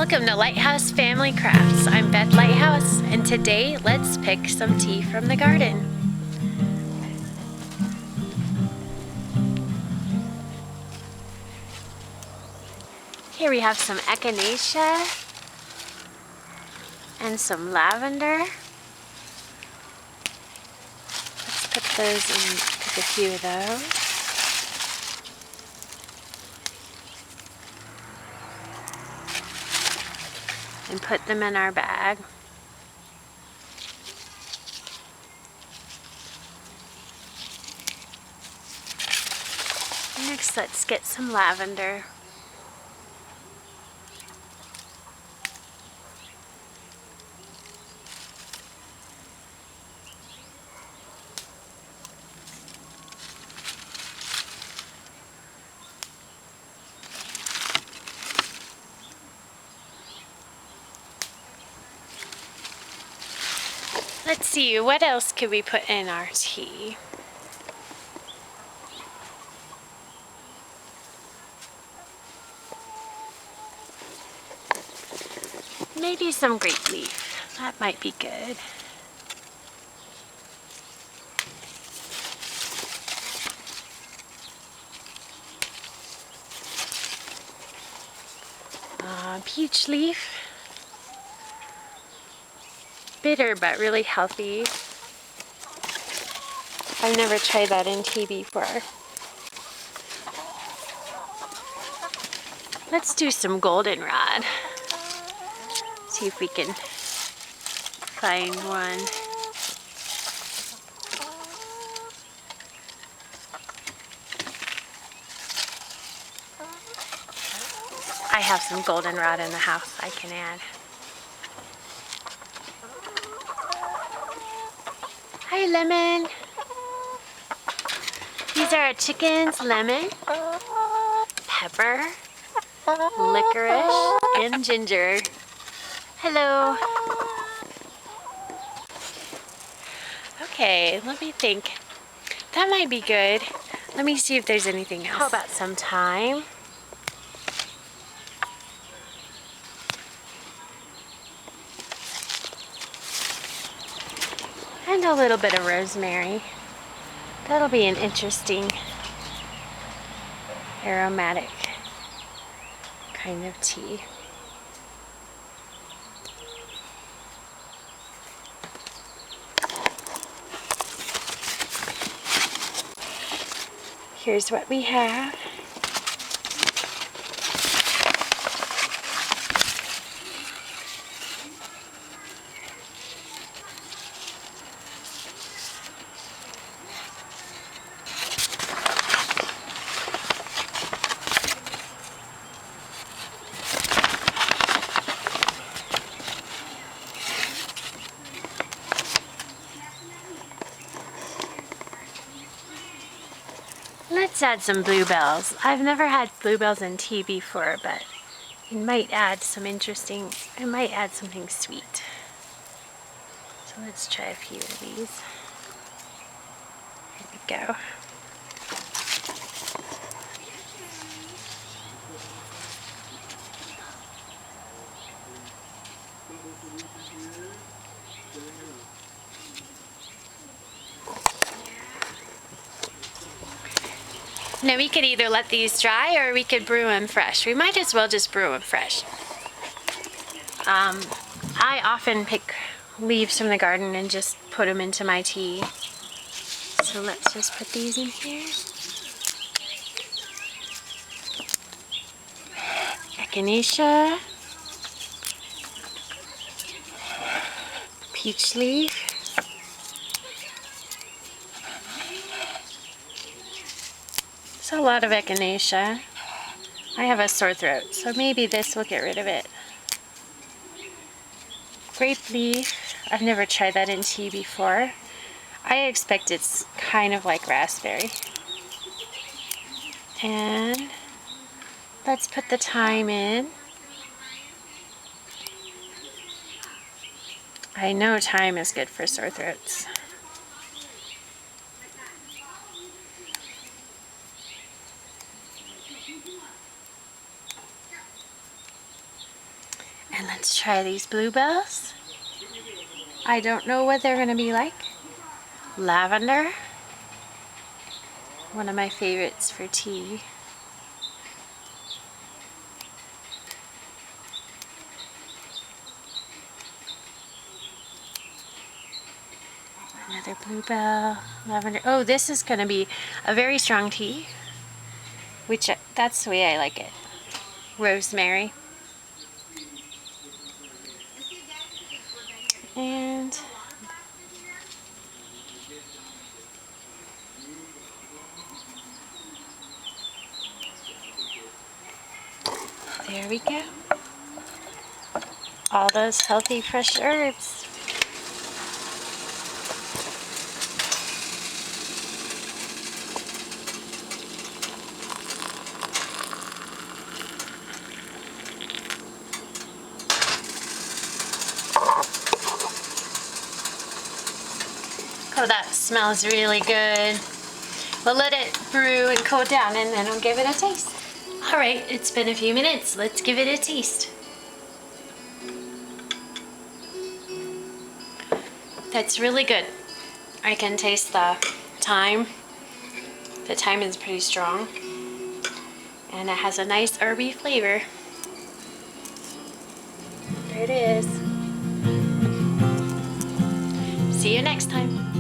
Welcome to Lighthouse Family Crafts. I'm Beth Lighthouse, and today let's pick some tea from the garden. Here we have some echinacea and some lavender. Let's put those in, pick a few of those. And put them in our bag. Next, let's get some lavender. Let's see, what else could we put in our tea? Maybe some grape leaf. That might be good. Peach leaf. Bitter but really healthy. I've never tried that in tea before. Let's do some goldenrod. See if we can find one. I have some goldenrod in the house I can add. Hi, Lemon. These are our chickens, Lemon, Pepper, Licorice, and Ginger. Hello. Okay, let me think. That might be good. Let me see if there's anything else. How about some thyme? And a little bit of rosemary. That'll be an interesting aromatic kind of tea. Here's what we have. Let's add some bluebells. I've never had bluebells in tea before, but it might add some something sweet. So let's try a few of these. Here we go. Now we could either let these dry or we could brew them fresh. We might as well just brew them fresh. I often pick leaves from the garden and just put them into my tea. So let's just put these in here. Echinacea. Peach leaf. A lot of echinacea. I have a sore throat, so maybe this will get rid of it. Grape leaf. I've never tried that in tea before. I expect it's kind of like raspberry. And let's put the thyme in. I know thyme is good for sore throats. And let's try these bluebells. I don't know what they're gonna be like. Lavender. One of my favorites for tea. Another bluebell, lavender. Oh, this is gonna be a very strong tea, which that's the way I like it. Rosemary. And there we go. All those healthy fresh herbs. Oh, that smells really good. We'll let it brew and cool down and then I'll give it a taste. All right, it's been a few minutes. Let's give it a taste. That's really good. I can taste the thyme. The thyme is pretty strong. And it has a nice herby flavor. There it is. See you next time.